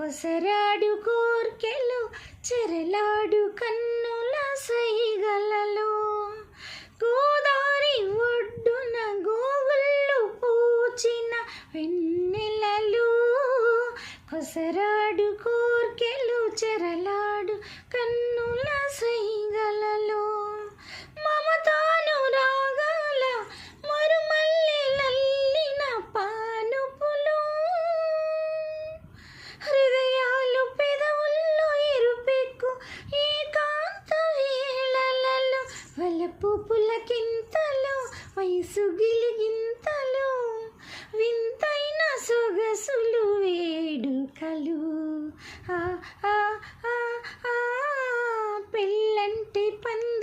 కొసరాడు కోర్కెలు చెరలాడు కన్నుల సైగలలో గోదారి ఒడ్డున గోవుళ్ళు పూచిన వెన్నెలలు కొసరాడు కోర్కెలు చెరలాడు కన్నుల సైగలలో మమతాను రాగాల మరుమల్లెలల్లిన పానుపులు హృదయాలు పెదవుల్లో ఎరుపెక్కు ఏకాంత వేళలలో వలపు పులకింతలు వయసు గిలిగింతలు వింతైన సొగసులు వేడుకలు.